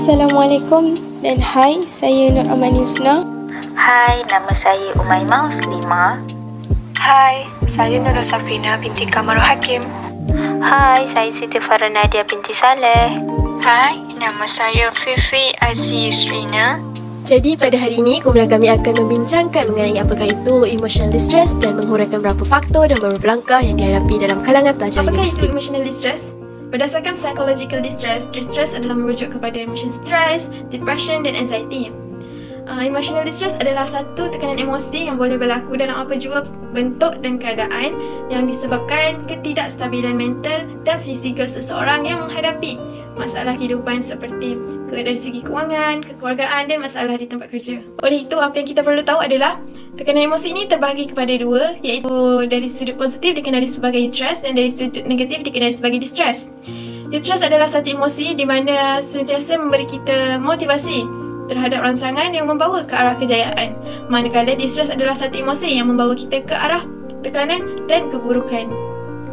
Assalamualaikum dan hai, saya Nur Amani Husna. Hai, nama saya Umaymah Muslimah. Hai, saya Nurul Safrina binti Kamarul Hakim. Hai, saya Siti Farah Nadia binti Saleh. Hai, nama saya Fifi Aziz Yusrina. Jadi pada hari ini kumpulan kami akan membincangkan mengenai apakah itu emotional distress dan menghuraikan beberapa faktor dan beberapa langkah yang dihadapi dalam kalangan pelajar universiti. Apakah itu emotional distress? Berdasarkan psychological distress adalah merujuk kepada emotion stress, depression dan anxiety. Emotional distress adalah satu tekanan emosi yang boleh berlaku dalam apa jua bentuk dan keadaan yang disebabkan ketidakstabilan mental dan fizikal seseorang yang menghadapi masalah kehidupan seperti dari segi kewangan, kekeluargaan dan masalah di tempat kerja. Oleh itu, apa yang kita perlu tahu adalah tekanan emosi ini terbahagi kepada dua, iaitu dari sudut positif dikenali sebagai eustress dan dari sudut negatif dikenali sebagai distress. Eustress adalah satu emosi di mana sentiasa memberi kita motivasi terhadap rangsangan yang membawa ke arah kejayaan, manakala distress adalah satu emosi yang membawa kita ke arah tekanan dan keburukan.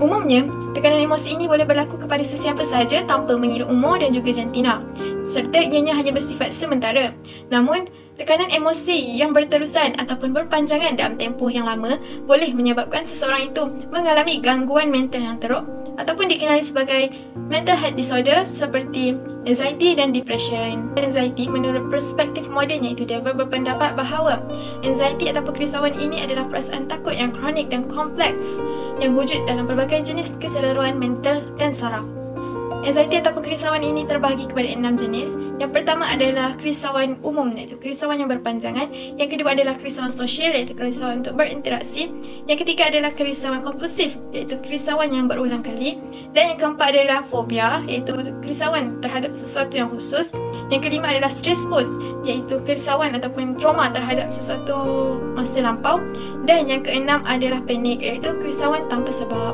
Umumnya, tekanan emosi ini boleh berlaku kepada sesiapa sahaja tanpa mengira umur dan juga jantina, serta ianya hanya bersifat sementara. Namun, tekanan emosi yang berterusan ataupun berpanjangan dalam tempoh yang lama boleh menyebabkan seseorang itu mengalami gangguan mental yang teruk ataupun dikenali sebagai mental health disorder seperti anxiety dan depression. Anxiety menurut perspektif moden iaitu Dever berpendapat bahawa anxiety ataupun kerisauan ini adalah perasaan takut yang kronik dan kompleks yang wujud dalam pelbagai jenis kesedaran mental dan saraf. Anxiety ataupun kerisauan ini terbahagi kepada 6 jenis. Yang pertama adalah kerisauan umum, iaitu kerisauan yang berpanjangan. Yang kedua adalah kerisauan sosial, iaitu kerisauan untuk berinteraksi. Yang ketiga adalah kerisauan kompulsif, iaitu kerisauan yang berulang kali. Dan yang keempat adalah fobia, iaitu kerisauan terhadap sesuatu yang khusus. Yang kelima adalah stress post, iaitu kerisauan ataupun trauma terhadap sesuatu masa lampau. Dan yang keenam adalah panik, iaitu kerisauan tanpa sebab.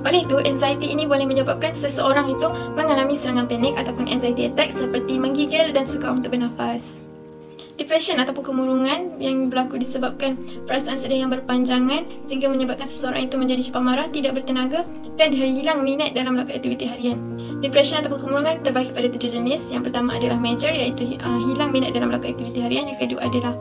Oleh itu, anxiety ini boleh menyebabkan seseorang itu mengalami serangan panik ataupun anxiety attack seperti menggigil dan sukar untuk bernafas. Depression ataupun kemurungan yang berlaku disebabkan perasaan sedih yang berpanjangan sehingga menyebabkan seseorang itu menjadi cepat marah, tidak bertenaga dan hilang minat dalam melakukan aktiviti harian. Depression ataupun kemurungan terbagi pada 7 jenis. Yang pertama adalah major, iaitu hilang minat dalam melakukan aktiviti harian. Yang kedua adalah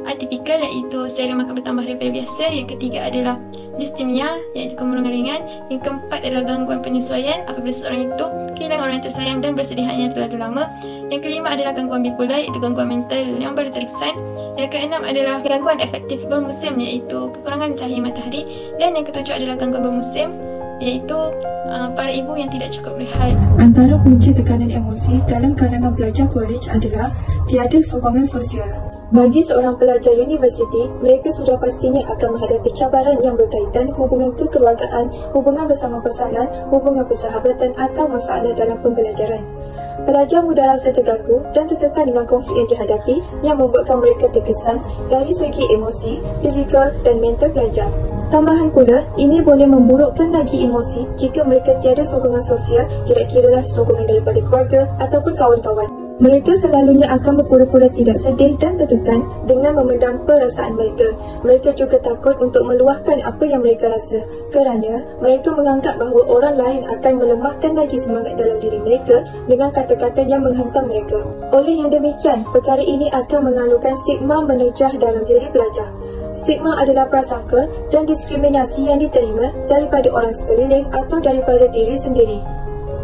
atypical, iaitu selera makan bertambah daripada biasa. Yang ketiga adalah dysthymia, iaitu kemurungan ringan. Yang keempat adalah gangguan penyesuaian apabila seseorang itu kehilangan orang yang tersayang dan bersedih hanya terlalu lama. Yang kelima adalah gangguan bipolar, iaitu gangguan mental yang berterusan. Yang keenam adalah gangguan afektif bermusim, iaitu kekurangan cahaya matahari. Dan yang ketujuh adalah gangguan bermusim, iaitu para ibu yang tidak cukup rehat. Antara punca tekanan emosi dalam kalangan pelajar kolej adalah tiada sokongan sosial. Bagi seorang pelajar universiti, mereka sudah pastinya akan menghadapi cabaran yang berkaitan hubungan kekeluargaan, hubungan bersama pasangan, hubungan persahabatan atau masalah dalam pembelajaran. Pelajar mudah rasa terganggu dan tertekan dengan konflik yang dihadapi yang membuatkan mereka terkesan dari segi emosi, fizikal dan mental pelajar. Tambahan pula, ini boleh memburukkan lagi emosi jika mereka tiada sokongan sosial, kira-kiralah sokongan daripada keluarga ataupun kawan-kawan. Mereka selalunya akan berpura-pura tidak sedih dan tertekan dengan memendam perasaan mereka. Mereka juga takut untuk meluahkan apa yang mereka rasa kerana mereka menganggap bahawa orang lain akan melemahkan lagi semangat dalam diri mereka dengan kata-kata yang menghantam mereka. Oleh yang demikian, perkara ini akan mengalukan stigma menerjah dalam diri pelajar. Stigma adalah prasangka dan diskriminasi yang diterima daripada orang sekeliling atau daripada diri sendiri.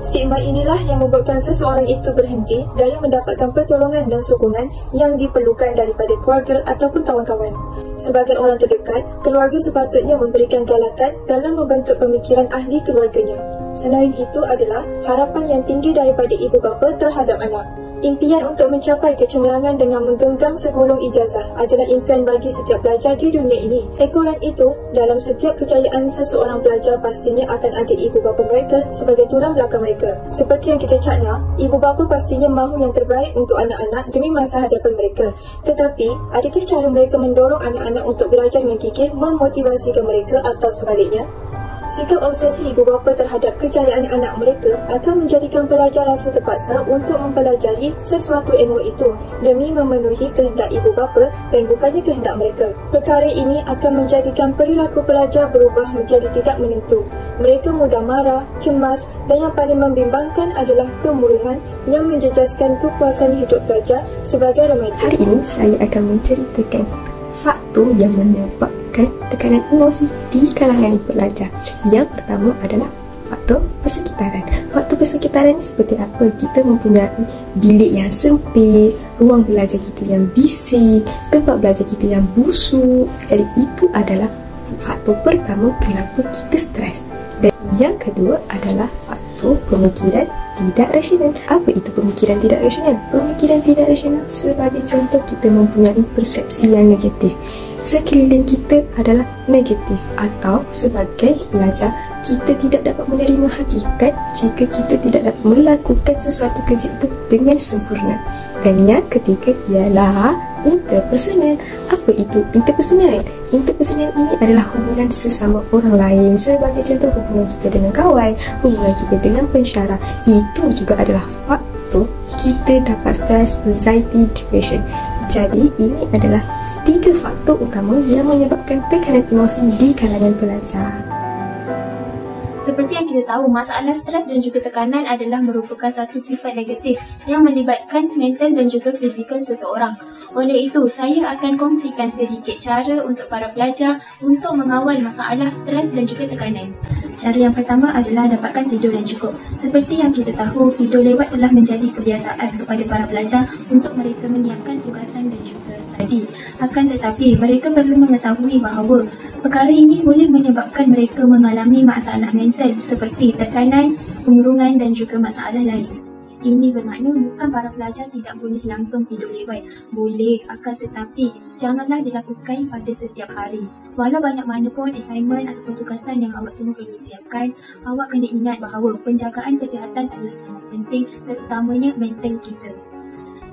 Stigma inilah yang membuatkan seseorang itu berhenti dari mendapatkan pertolongan dan sokongan yang diperlukan daripada keluarga ataupun kawan-kawan. Sebagai orang terdekat, keluarga sepatutnya memberikan galakan dalam membentuk pemikiran ahli keluarganya. Selain itu adalah harapan yang tinggi daripada ibu bapa terhadap anak. Impian untuk mencapai kecemerlangan dengan menggenggam segulung ijazah adalah impian bagi setiap pelajar di dunia ini. Ekoran itu, dalam setiap kejayaan seseorang pelajar pastinya akan ada ibu bapa mereka sebagai tulang belakang mereka. Seperti yang kita cakna, ibu bapa pastinya mahu yang terbaik untuk anak-anak demi masa hadapan mereka. Tetapi, adakah cara mereka mendorong anak-anak untuk belajar dengan gigih memotivasikan mereka atau sebaliknya? Sikap obsesi ibu bapa terhadap kejayaan anak mereka akan menjadikan pelajar rasa terpaksa untuk mempelajari sesuatu ilmu itu demi memenuhi kehendak ibu bapa dan bukannya kehendak mereka. Perkara ini akan menjadikan perilaku pelajar berubah menjadi tidak menentu. Mereka mudah marah, cemas dan yang paling membimbangkan adalah kemurungan yang menjejaskan kepuasan hidup pelajar sebagai remaja. Hari ini saya akan menceritakan faktor yang menyebabkan tekanan emosi di kalangan pelajar. Yang pertama adalah faktor persekitaran. Faktor persekitaran seperti apa? Kita mempunyai bilik yang sempit, ruang belajar kita yang bising, tempat belajar kita yang busuk. Jadi itu adalah faktor pertama kenapa kita stres. Dan yang kedua adalah faktor pemikiran tidak rasional. Apa itu pemikiran tidak rasional? Pemikiran tidak rasional sebagai contoh, kita mempunyai persepsi yang negatif. Sekeliling kita adalah negatif, atau sebagai pelajar kita tidak dapat menerima hakikat jika kita tidak dapat melakukan sesuatu kerja itu dengan sempurna. Dan yang ketiga ialah interpersonal. Apa itu interpersonal? Interpersonal ini adalah hubungan sesama orang lain. Sebagai contoh, hubungan kita dengan kawan, hubungan kita dengan pensyarah. Itu juga adalah faktor kita dapat stres, anxiety, depression. Jadi ini adalah 3 faktor utama yang menyebabkan tekanan emosi di kalangan pelajar. Seperti yang kita tahu, masalah stres dan juga tekanan adalah merupakan satu sifat negatif yang melibatkan mental dan juga fizikal seseorang. Oleh itu, saya akan kongsikan sedikit cara untuk para pelajar untuk mengawal masalah stres dan juga tekanan. Cara yang pertama adalah dapatkan tidur yang cukup. Seperti yang kita tahu, tidur lewat telah menjadi kebiasaan kepada para pelajar untuk mereka menyiapkan tugasan dan juga studi. Akan tetapi, mereka perlu mengetahui bahawa perkara ini boleh menyebabkan mereka mengalami masalah mental seperti tekanan, kemurungan dan juga masalah lain. Ini bermakna bukan para pelajar tidak boleh langsung tidur lewat. Boleh, akan tetapi janganlah dilakukan pada setiap hari. Walau banyak mana pun assignment ataupun tugasan yang awak semua perlu siapkan, awak kena ingat bahawa penjagaan kesihatan adalah sangat penting, terutamanya mental kita.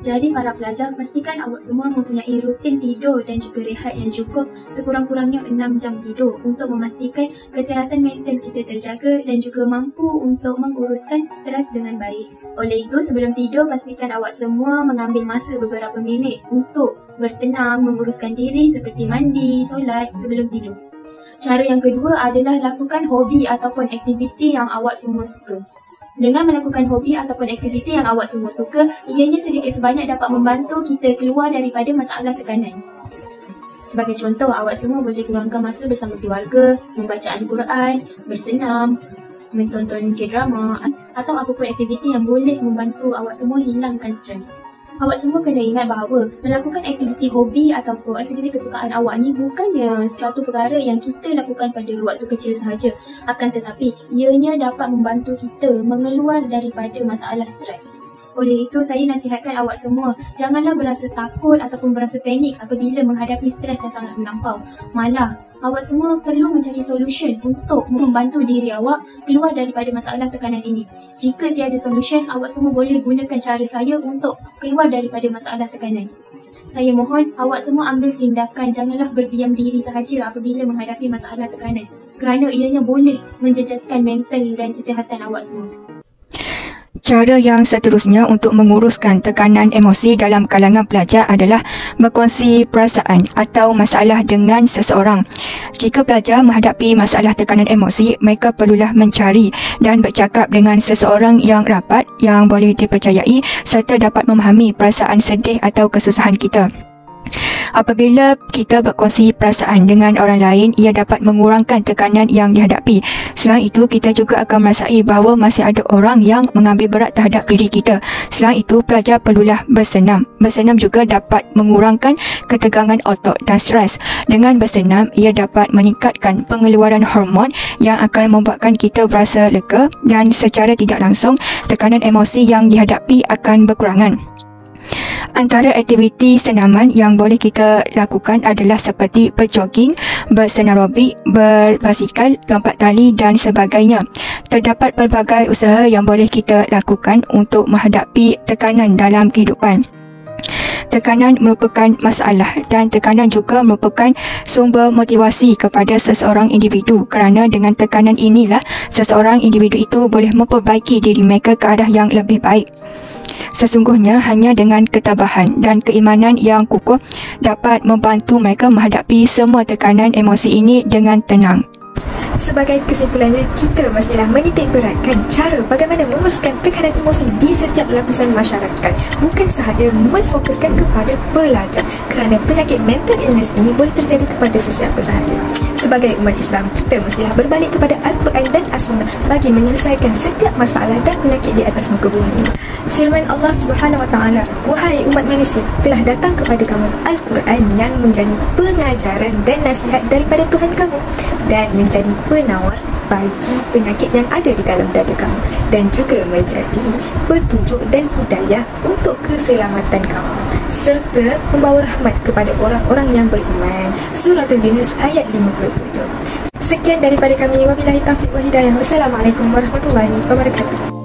Jadi para pelajar, pastikan awak semua mempunyai rutin tidur dan juga rehat yang cukup, sekurang-kurangnya 6 jam tidur untuk memastikan kesihatan mental kita terjaga dan juga mampu untuk menguruskan stres dengan baik. Oleh itu, sebelum tidur, pastikan awak semua mengambil masa beberapa minit untuk bertenang, menguruskan diri seperti mandi, solat sebelum tidur. Cara yang kedua adalah lakukan hobi ataupun aktiviti yang awak semua suka. Dengan melakukan hobi ataupun aktiviti yang awak semua suka, ianya sedikit sebanyak dapat membantu kita keluar daripada masalah tekanan. Sebagai contoh, awak semua boleh luangkan masa bersama keluarga, membaca Al-Quran, bersenam, menonton K-drama atau apapun aktiviti yang boleh membantu awak semua hilangkan stres. Awak semua kena ingat bahawa melakukan aktiviti hobi ataupun aktiviti kesukaan awak ni bukannya suatu perkara yang kita lakukan pada waktu kecil sahaja. Akan tetapi, ianya dapat membantu kita mengeluar daripada masalah stres. Oleh itu, saya nasihatkan awak semua, janganlah berasa takut ataupun berasa panik apabila menghadapi stres yang sangat melampau. Malah, awak semua perlu mencari solution untuk membantu diri awak keluar daripada masalah tekanan ini. Jika tiada solution, awak semua boleh gunakan cara saya untuk keluar daripada masalah tekanan. Saya mohon awak semua ambil tindakan, janganlah berdiam diri sahaja apabila menghadapi masalah tekanan, kerana ianya boleh menjejaskan mental dan kesihatan awak semua. Cara yang seterusnya untuk menguruskan tekanan emosi dalam kalangan pelajar adalah berkongsi perasaan atau masalah dengan seseorang. Jika pelajar menghadapi masalah tekanan emosi, mereka perlulah mencari dan bercakap dengan seseorang yang rapat, yang boleh dipercayai serta dapat memahami perasaan sedih atau kesusahan kita. Apabila kita berkongsi perasaan dengan orang lain, ia dapat mengurangkan tekanan yang dihadapi. Selain itu, kita juga akan merasai bahawa masih ada orang yang mengambil berat terhadap diri kita. Selain itu, pelajar perlulah bersenam. Bersenam juga dapat mengurangkan ketegangan otot dan stres. Dengan bersenam, ia dapat meningkatkan pengeluaran hormon yang akan membuatkan kita berasa lega dan secara tidak langsung tekanan emosi yang dihadapi akan berkurangan. Antara aktiviti senaman yang boleh kita lakukan adalah seperti berjoging, bersenarobik, berbasikal, lompat tali dan sebagainya. Terdapat pelbagai usaha yang boleh kita lakukan untuk menghadapi tekanan dalam kehidupan. Tekanan merupakan masalah dan tekanan juga merupakan sumber motivasi kepada seseorang individu, kerana dengan tekanan inilah seseorang individu itu boleh memperbaiki diri mereka ke arah yang lebih baik. Sesungguhnya hanya dengan ketabahan dan keimanan yang kukuh dapat membantu mereka menghadapi semua tekanan emosi ini dengan tenang. Sebagai kesimpulannya, kita mestilah menitik beratkan cara bagaimana menguruskan tekanan emosi di setiap lapisan masyarakat, bukan sahaja menfokuskan kepada pelajar, kerana penyakit mental illness ini boleh terjadi kepada sesiapa sahaja. Sebagai umat Islam, kita mestilah berbalik kepada Al-Quran dan As-Sunnah bagi menyelesaikan setiap masalah dan penyakit di atas muka bumi ini. Firman Allah Subhanahu Wa Taala, "Wahai umat manusia, telah datang kepada kamu Al-Quran yang menjadi pengajaran dan nasihat daripada Tuhan kamu dan menjadi penawar bagi penyakit yang ada di dalam dada kamu dan juga menjadi petunjuk dan hidayah untuk keselamatan kamu serta membawa rahmat kepada orang-orang yang beriman." Surah Al-Yunus ayat 57. Sekian daripada kami. Wabillahi taufiq wa hidayah. Wassalamualaikum warahmatullahi wabarakatuh.